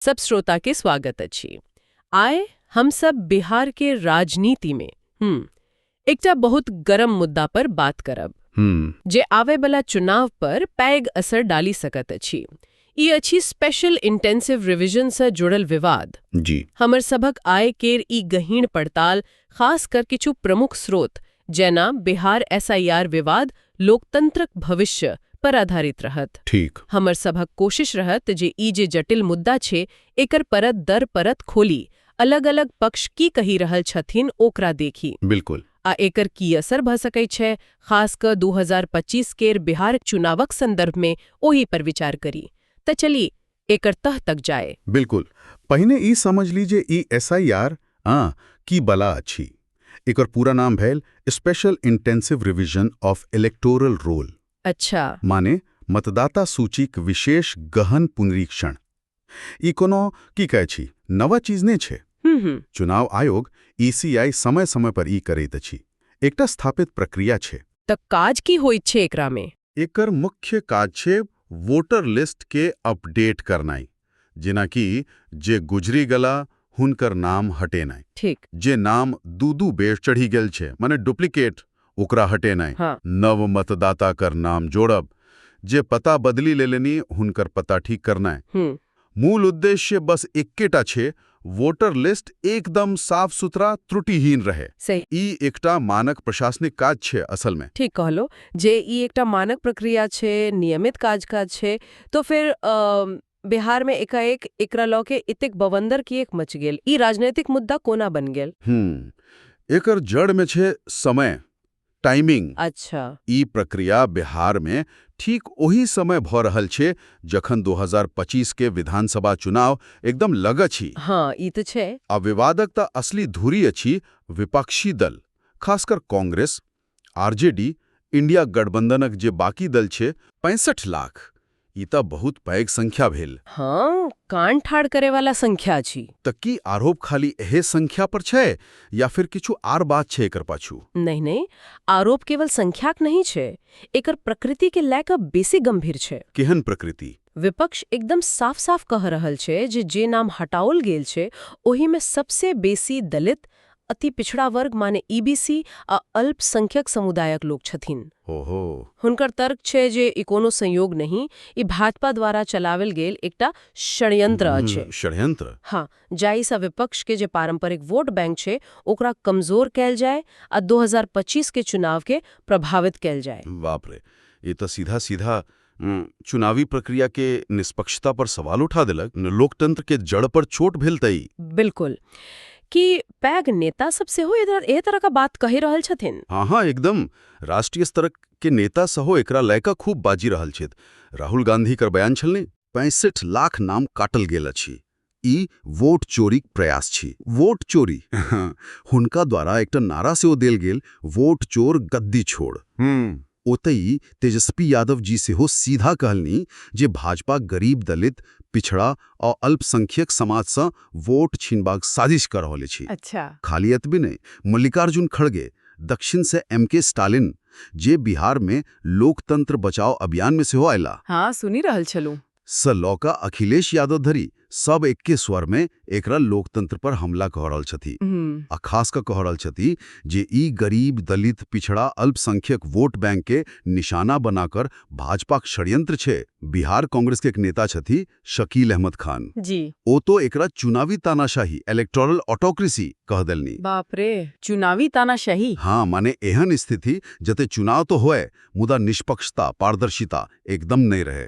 सब श्रोता के स्वागत अछि। आइ हम सब बिहार के राजनीति में एकटा बहुत गरम मुद्दा पर बात करब जे आवे बला चुनाव पर पैघ असर डाली सकत अछि। ई अछि स्पेशल इंटेंसिव रिविजन से जुड़ल विवाद। जी हमर सभक आय केर ई गहींर पड़ताल खास कर किछु प्रमुख स्रोत जेना बिहार SIR विवाद लोकतंत्रक भविष्य पर आधारित रहत। ठीक हमर सभक कोशिश रहत जे ई जे जटिल मुद्दा छै एकर परत दर परत खोली, अलग अलग पक्ष की कहि रहल छथिन ओकरा देखी बिल्कुल। आ एकर की असर भ सकै छै, खास क 2025 केर बिहार चुनावक संदर्भ में ओही पर विचार करी। त चली एकर तह तक जाए। बिल्कुल पहिने ई समझ लीजिए ई SIR की बला अछि। एकर पूरा नाम भेल special intensive revision of electoral roll. अच्छा माने मतदाता सूचीक विशेष गहन पुनरीक्षण। ई कोनो की कहै छी नवा चीज नहि छै। चुनाव आयोग ECI समय समय पर ई करैत अछि। एकटा स्थापित प्रक्रिया छै। त काज की होइत छै एकरा में? एकर मुख्य काज छै वोटर लिस्ट के अपडेट करनाई, जेना कि जे गुजरी गला हुनकर नाम हटेनाई। ठीक जे नाम दू बेर चढ़ी गेल छै माने डुप्लीकेट ओकरा हटेनाई। हाँ। नव मतदाता कर नाम जोड़ब, जे पता बदली लेलनी हुनकर पता ठीक करनाई। मूल उद्देश्य बस एक्केटा छै, वोटर लिस्ट एकदम साफ सुथरा त्रुटिहीन रहे। सही ई एकटा मानक प्रशासनिक काज छै असल में। ठीक कहलो, जे ई एकटा मानक प्रक्रिया छै, नियमित काज छै, तो फिर बिहार में एकाएक एकरा लऽ के एतेक बवंदर किएक मच गेल? ई राजनीतिक मुद्दा कोना बन गेल? एकर जड़ में छै समय, टाइमिंग। अच्छा ई प्रक्रिया बिहार में ठीक ओही समय भ रहल छै जखन 2025 के विधानसभा चुनाव एकदम लग अछि। हाँ ई तो छै। आ विवादक त असली धुरी अछि विपक्षी दल, खासकर कांग्रेस, RJD, इंडिया गठबंधनक जे बाकी दल छै 65 लाख। ई त बहुत पैघ संख्या भेल। हाँ कान ठाड़ करे वाला संख्या छी। त की आरोप खाली एहे संख्या पर छै या फिर किछु आर बात छै एकर पाछू? नहीं, आरोप केवल संख्याक नहीं छै, एकर प्रकृति के लय क बेसी गंभीर छै। केहन प्रकृति? विपक्ष एकदम साफ साफ कह रहल छै जे नाम हटाओल गेल छै ओही में सबसे बेसी दलित, अति पिछड़ा वर्ग माने EBC आ अल्पसंख्यक समुदायक लोग छथिन। ओहो। हुनकर तर्क छै जे ई कोनो संयोग नहीं, ई भाजपा द्वारा चलावल गेल एकटा षड्यंत्र छै। षड्यंत्र? हाँ, जाहिसँ विपक्ष के जे पारंपरिक वोट बैंक छै ओकरा कमजोर कैल जाए आ 2025 के चुनाव के प्रभावित कैल जाए। बाप रे, ये तो सीधा सीधा चुनावी प्रक्रिया के निष्पक्षता पर सवाल उठा देलक। लोकतंत्र के जड़ पर चोट भेल तई। बिल्कुल कि पैघ नेता सब सेहो ए तरह का बात कहि रहल छथिन। हाँ एकदम। राष्ट्रीय स्तर के नेता सहो एकरा लयका खूब बाजी रहल छथि। राहुल गांधी कर बयान छलनि 65 लाख नाम काटल गेल अछि। ई वोट चोरी प्रयास छी। वोट चोरी हुनका द्वारा एकटा नारा सेहो देल गेल, वोट चोर गद्दी छोड़। ओतई तेजस्वी यादव जी सेहो सीधा कहलनी जे भाजपा गरीब, दलित, पिछड़ा और अल्पसंख्यक समाज से वोट छीनबाक साजिश कर रहल अछि। अच्छा। खाली एतबे नहीं, मल्लिकार्जुन खड़गे, दक्षिण से MK स्टालिन, जे बिहार में लोकतंत्र बचाओ अभियान में सेहो आयला। हाँ सुनी रहल छलू। लौका अखिलेश यादव धरी सब एक्के स्वर में एकरा लोकतंत्र पर हमला कह रहल छथि। आ खास का कह रहल छथि जे ई गरीब, दलित, पिछड़ा, अल्पसंख्यक वोट बैंक के निशाना बनाकर भाजपा षड्यंत्र छे। बिहार कांग्रेस के एक नेता छथि शकील अहमद खान जी, ओ तो एकरा चुनावी तानाशाही, इलेक्टोरल ऑटोक्रेसी कह देलनी। बाप रे, चुनावी तानाशाही? हाँ माने एहन स्थिति जते चुनाव तो होए मुदा निष्पक्षता, पारदर्शिता एकदम नहीं रहे।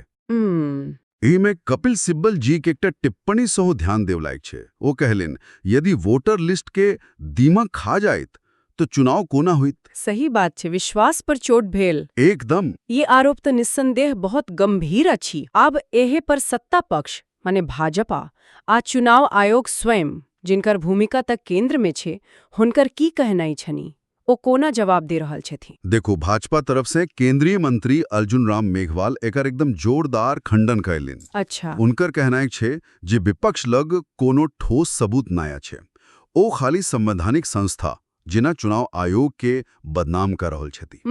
में कपिल सिब्बल जी के एकटा टिप्पणी सेहो ध्यान देव लायक छै। वो कहलिन यदि वोटर लिस्ट के दीमक खा जायत तो चुनाव कोना होइत? सही बात छै, विश्वास पर चोट भेल। एकदम। ये आरोप तो निस्संदेह बहुत गंभीर अछि। अब एहे पर सत्ता पक्ष माने भाजपा आ चुनाव आयोग स्वयं जिनकर भूमिका तक केंद्र में छै, हुनकर की कहनाई छनी? ओ कोना जवाब दे रहल छथि? देखो, भाजपा तरफ से केंद्रीय मंत्री अर्जुन राम मेघवाल एकर एकदम जोरदार खंडन कैलिन। अच्छा। उनकर कहनाई छे जे विपक्ष लग कोनो ठोस सबूत नया छे। ओ खाली संवैधानिक संस्था जिना चुनाव आयोग के बदनाम कर रहल छथि।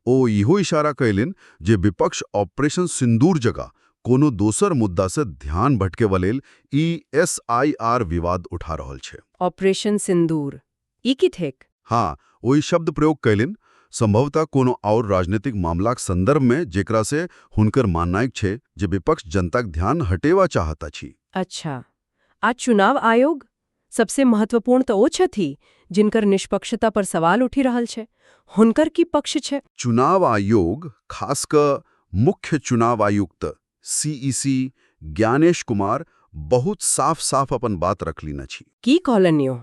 ओ इहो इशारा कैलिन जे विपक्ष ऑपरेशन सिंदूर जगह कोनो दोसर मुद्दा से ध्यान भटकेवा लेल ई SIR विवाद उठा रहल छै। ऑपरेशन सिंदूर ई की थिक? हाँ, ओहि शब्द प्रयोग कैलिन, संभवतः कोनो और राजनीतिक मामलाक संदर्भ में जेकरा से हुनकर माननायक छै जे विपक्ष जनताक ध्यान हटेवा चाहत अछि। अच्छा, आज चुनाव आयोग सबसे महत्वपूर्ण तो ओ छथि जिनकर निष्पक्षता पर सवाल उठी रहल छै, हुनकर की पक्ष छै? चुनाव आयोग, खासकर मुख्य चुनाव आयुक्त CEC ज्ञानेश कुमार बहुत साफ साफ अपन बात रखलिन अछि। की कहलनियो?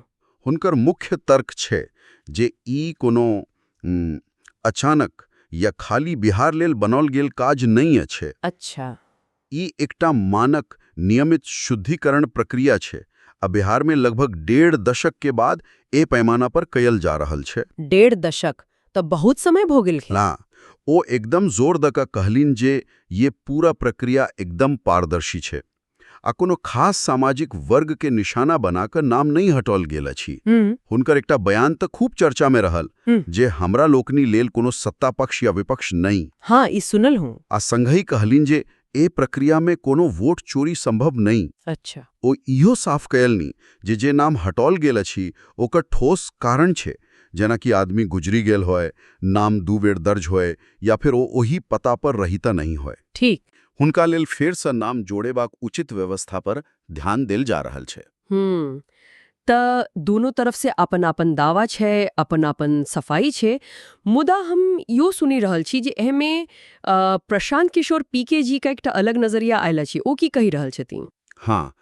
हुनकर मुख्य तर्क छै जे ई कोनो अचानक या खाली बिहार लेल बनल गेल काज नहीं अछि। अच्छा, ई एकटा मानक नियमित शुद्धिकरण प्रक्रिया छै आ बिहार में लगभग 1.5 दशक के बाद ए पैमाना पर कयल जा रहल छै। 1.5 दशक तो बहुत समय भ गेल। ना, ओ एकदम जोर द क कहलिन जे ये पूरा प्रक्रिया एकदम पारदर्शी छै आ कोनो खास सामाजिक वर्ग के निशाना बनाकर नाम नहीं हटल गेल अछि। हुनकर एकटा बयान त खूब चर्चा में रहल जे हमरा लोकनी लेल कोनो सत्ता पक्ष या विपक्ष नहीं। हाँ, ई सुनल हूँ। आ संगहि कहलिन जे ए प्रक्रिया में कोनो वोट चोरी संभव नहीं। अच्छा, ओ इहो साफ कयलनि जे नाम हटल गेल अछि ओकर ठोस कारण छै, जेना कि आदमी गुजरी गेल होय, नाम 2 बेर दर्ज होय या फिर ओ ओही पता पर रहिता नहीं होय। ठीक। हुनका लेल फेर सँ नाम जोड़ेबाक उचित व्यवस्था पर ध्यान देल जा रहल छै। त दोनों तरफ से अपन दावा छै, अपन सफाई छै, मुदा हम यो सुनी रहल छी जे एहमे प्रशांत किशोर PK जी का एकटा अलग नजरिया आयल अछि। ओ की कहि रहल छथिन? हाँ,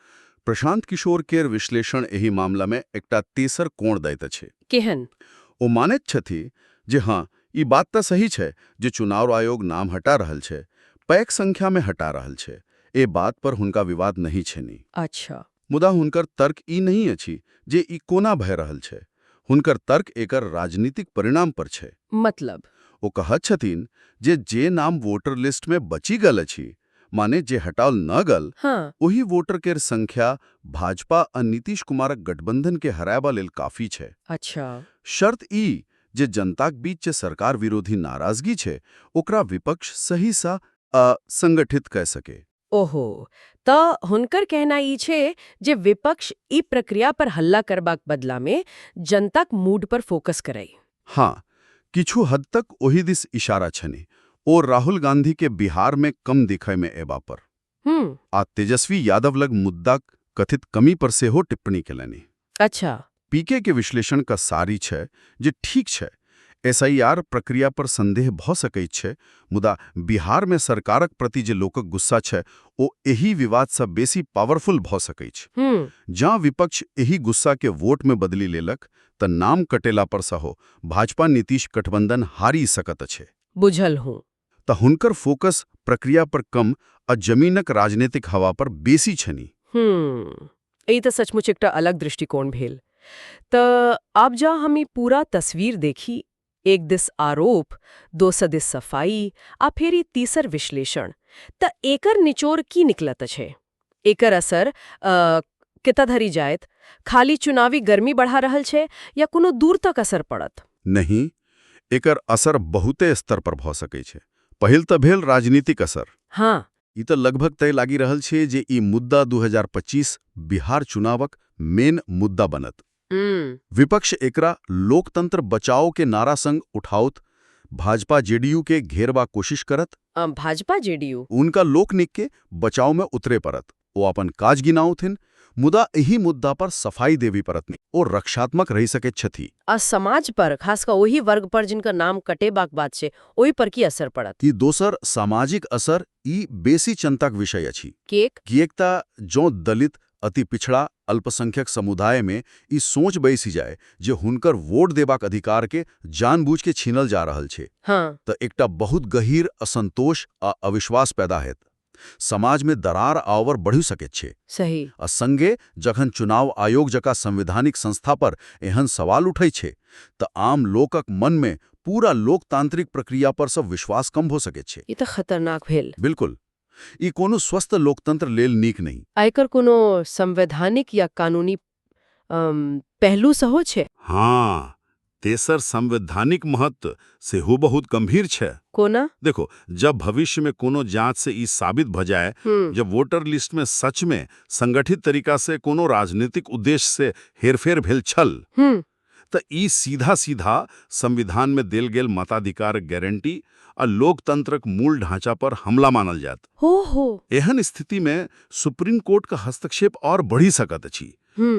प्रशांत किशोर केर विश्लेषण एहि मामला में एकटा तेसर कोण दैत अछि। केहन? ओ मानैत छथि जे हाँ, ई बात त सही छै जे चुनाव आयोग नाम हटा रहल छै, पैघ संख्या में हटा रहल छै। ए बात पर हुनका विवाद नहीं छनि। अच्छा, मुदा हुनकर तर्क ई नहीं अछि जे ई कोना भय रहल छै। हुनकर तर्क एकर राजनीतिक परिणाम पर छै। मतलब? ओ कहत छथिन जे नाम वोटर लिस्ट में बची गल अछि, माने जे हटाल न गल, हाँ, ओही वोटर केर संख्या भाजपा आ नीतीश कुमारक गठबंधन के हरायबा लेल काफी छै। अच्छा, शर्त ई जे जनताक बीच जे सरकार विरोधी नाराजगी छै ओकरा विपक्ष सही सा संगठित कह सके। ओहो, त हुनकर कहना ई छै जे विपक्ष ई प्रक्रिया पर हल्ला करबाक बदला में जनताक मूड पर फोकस करे। हाँ, किछु हद तक ओही दिस इशारा छनि। ओ राहुल गांधी के बिहार में कम दिखय में एबा पर आ तेजस्वी यादव लग मुद्दाक कथित कमी पर सेहो टिप्पणी केलनि। अच्छा, PK के विश्लेषण का सारी छै जे ठीक छै, SIR प्रक्रिया पर संदेह भ सकैत छै, मुदा बिहार में सरकारक प्रति जे लोकक गुस्सा छै ओ एही विवाद से बेसी पावरफुल भ सकैत छै। जँ विपक्ष एही गुस्सा के वोट में बदली लेलक त नाम कटेला पर सहो भाजपा नीतीश गठबंधन हारी सकत छै। बुझल हूँ। त हुनकर फोकस प्रक्रिया पर कम आ जमीनक राजनीतिक हवा पर बेसी छनि। ई त सचमुच एकटा अलग दृष्टिकोण भेल। त आब जा हम ई पूरा तस्वीर देखी, एक दिस आरोप, दोसर दिस सफाई, आ फिर ई तीसर विश्लेषण, त एकर निचोड़ की निकलत छै? एकर असर कितना धरी जायत? खाली चुनावी गर्मी बढ़ा रहल छै या कोनो दूर तक असर पड़त? नहीं, एकर असर बहुते स्तर पर भ सकै छै। पहिल त भेल राजनीतिक असर। हाँ, ई त लगभग तय लागी रहल छै जे ई मुद्दा 2025 बिहार चुनावक मेन मुद्दा बनत। विपक्ष एकरा लोकतंत्र बचाओ के नारा संग उठाउत, भाजपा JDU के घेरबा कोशिश करत। भाजपा JDU उनका लोकनिक के बचाव में उतरे परत। ओ अपन काज गिनाउथिन, मुदा एही मुद्दा पर सफाई देवी परत ओ रक्षात्मक रही सकैत छथि। आ समाज पर, खासकर ओही वर्ग पर जिनका नाम कटेबाक बात छै, ओही पर की असर पड़त? ई दोसर सामाजिक असर ई बेसी चिंताक विषय अछि। किएक त जो दलित, अति पिछड़ा, अल्पसंख्यक समुदाय में ई सोच बैसी जाए जे हुनकर वोट देबाक अधिकार के जानबूझ के छीनल जा रहल छै, हाँ, त एकटा बहुत गहीर असंतोष आ अविश्वास पैदा हैत। समाज में दरार आवर बढ़ि सकैत छै। सही। आ संगे जखन चुनाव आयोग जका संवैधानिक संस्था पर एहन सवाल उठै छै त आम लोकक मन में पूरा लोकतांत्रिक प्रक्रिया पर सब विश्वास कम हो सकैत छै। ई त खतरनाक भेल। बिल्कुल, ई कोनो स्वस्थ लोकतंत्र लेल नीक नहीं। एकर कोनो संवैधानिक या कानूनी पहलू सहो छै? हाँ, तेसर संवैधानिक महत्व सेहो बहुत गंभीर छै। कोना? देखो, जब भविष्य में कोनो जांच से ई साबित भ जाए जब वोटर लिस्ट में सच में संगठित तरीका से कोनो राजनीतिक उद्देश्य से हेरफेर भेल छल त ई सीधा सीधा संविधान में देल गेल मताधिकार गारंटी आ लोकतंत्रक मूल ढांचा पर हमला मानल जात। हो एहन स्थिति में सुप्रीम कोर्ट का हस्तक्षेप और बढ़ी सकत अछि।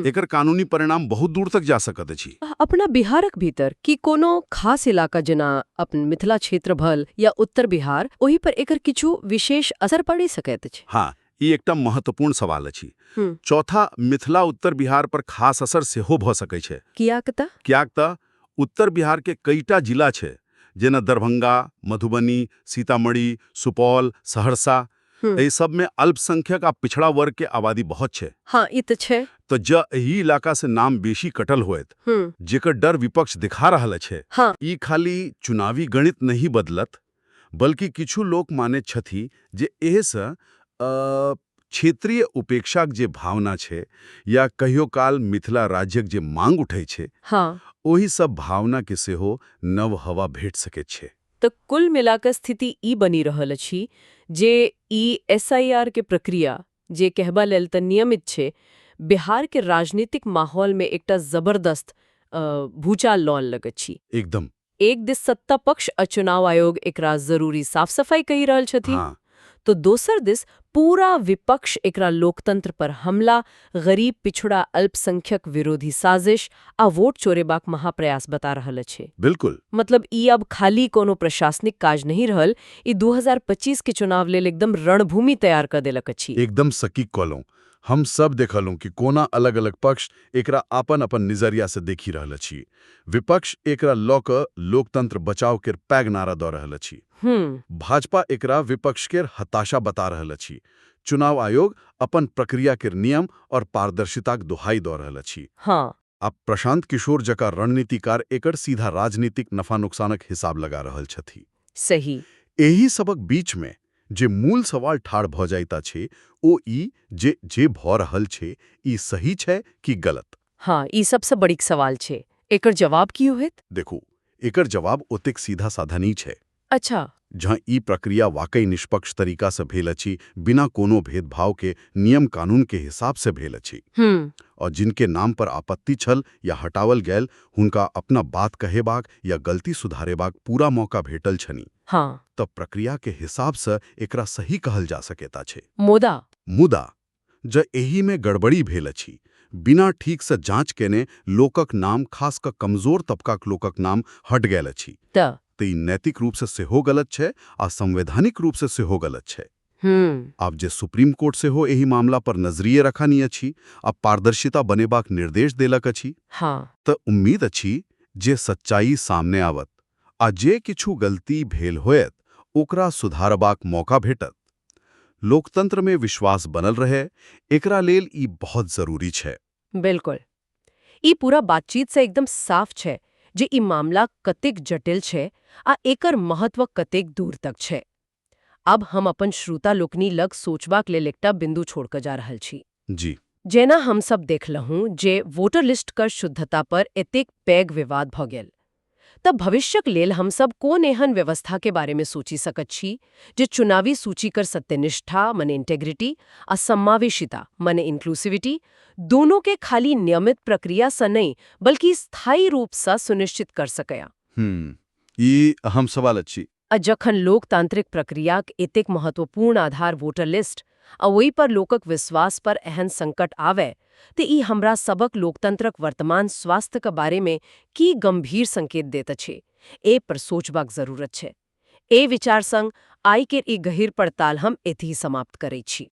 एकर कानूनी परिणाम बहुत दूर तक जा सकत अछि। अपना बिहारक भीतर की कोनो खास इलाका जेना अपन मिथिला क्षेत्र भल या उत्तर बिहार, ओही पर एकर किछु विशेष असर पड़ि सकैत अछि? हाँ, ई एकटा महत्वपूर्ण सवाल अछि। चौथा, मिथिला उत्तर बिहार पर खास असर सेहो भ सकै छै। कियाक त उत्तर बिहार के कईटा जिला छै जेना दरभंगा, मधुबनी, सीतामढ़ी, सुपौल, सहरसा, एहि सब में अल्पसंख्यक आ पिछड़ा वर्ग के आबादी बहुत छै। हाँ, ई त छै। तो ज एही इलाका से नाम बेशी कटल होएत जेकर डर विपक्ष दिखा रहल छै। हाँ। ई खाली चुनावी गणित नहीं बदलत, बल्कि किछु लोक माने छथि जे एहसँ क्षेत्रीय उपेक्षाक जे भावना छै या कहियो काल मिथिला राज्यक जे मांग उठै छै, हाँ, ओही सब भावना के सेहो नव हवा भेट सकैत छै। तो कुल मिलाकर स्थिति ई बनी रहल अछि जे ई SIR के प्रक्रिया जे कहबा लेल त नियमित छै, बिहार के राजनीतिक माहौल में एकटा जबरदस्त भूचाल लौन लगत छी। एकदम। एक दिस सत्ता पक्ष आ चुनाव आयोग एकरा जरूरी साफ सफाई कही रहल छथि, हाँ। तो दोसर दिस पूरा विपक्ष एकरा लोकतंत्र पर हमला, गरीब पिछड़ा अल्पसंख्यक विरोधी साजिश आ वोट चोरेबाक महाप्रयास बता रहल अछि। बिल्कुल। मतलब ई अब खाली कोनो प्रशासनिक काज नहीं रहल, ई 2025 के चुनाव लेल एकदम रणभूमि तैयार कर देलक अछि। एकदम सटीक कहलौं। हम सब देखलौं कि कोना अलग अलग पक्ष एकरा अपन अपन नजरिया से देखी रहल अछि। विपक्ष एकरा लऽ कऽ लोकतंत्र बचाव केर पैघ नारा दऽ रहल अछि। भाजपा एकरा विपक्ष केर हताशा बता रहल अछि। चुनाव आयोग अपन प्रक्रिया केर नियम और पारदर्शिताक दुहाई दऽ रहल अछि। हाँ। अब प्रशांत किशोर जकाँ रणनीतिकार एकर सीधा राजनीतिक नफा नुकसानक हिसाब लगा रहल छथि। सही। एही सबक बीच में जे मूल सवाल ठाढ़ भ जाइत अछि ओ ई जे भ रहल छै ई सही छै कि गलत? हाँ, ई सबसे बड़ी सवाल छै। एकर जवाब की होइत? देखू, एकर जवाब ओतेक सीधा साधा नहीं छै। अच्छा। जहाँ ई प्रक्रिया वाकई निष्पक्ष तरीका से भेल अछि, बिना कोनो भेदभाव के नियम कानून के हिसाब से भेल अछि, और जिनके नाम पर आपत्ति छल या हटावल गेल, हुनका अपना बात कहेबाक या गलती सुधारेबाक पूरा मौका भेटल छनि। हाँ। तब प्रक्रिया के हिसाब से एकरा सही कहल जा सकेता छै। मुदा ज एही में गड़बड़ी भेल अछि, बिना ठीक से जांच केने लोकक नाम, खास क कमजोर तबकाक लोकक नाम हट गेल अछि, त ई नैतिक रूप से सेहो गलत छै आ संवैधानिक रूप से सेहो गलत छै। आब जे सुप्रीम कोर्ट सेहो एही मामला पर नजरिए रखनी अछि आ पारदर्शिता बनेबाक निर्देश देलक अछि, हाँ, त उम्मीद अछि जे सच्चाई सामने आवत आ जे किछु गलती भेल होयत ओकरा सुधारबाक मौका भेटत। लोकतंत्र में विश्वास बनल रहे, एकरा लेल ई बहुत जरूरी छै। बिल्कुल। ई पूरा बातचीत से एकदम साफ छै जे ई मामला कतेक जटिल छै आ एकर महत्व कतेक दूर तक छै। अब हम अपन श्रोता लोकनि लग सोचबाक लेल एकटा बिंदु छोड़ कऽ जा रहल छी। जी। जेना हम सब देखलहुँ जे वोटर लिस्ट कर शुद्धता पर एतेक पैघ विवाद भ गेल, तब भविष्यक लेल हम सब कोन एहन व्यवस्था के बारे में सोची सकत छी जे चुनावी सूची कर सत्यनिष्ठा माने इंटेग्रिटी आ समावेशिता माने इंक्लूसिविटी दोनों के खाली नियमित प्रक्रिया से नहीं बल्कि स्थायी रूप से सुनिश्चित कर सकया। ई अहम सवाल अछि। जखन लोकतांत्रिक प्रक्रियाक एतेक महत्वपूर्ण आधार वोटर लिस्ट आ ओहि पर लोकक विश्वास पर एहन संकट आवे तो ई हमरा सबक लोकतंत्रक वर्तमान स्वास्थ्य के बारे में की गंभीर संकेत देत अछि। ए पर सोचबाक जरूरत छै। ए विचार संग आई के ई गहीर पड़ताल हम एतही समाप्त करै छी।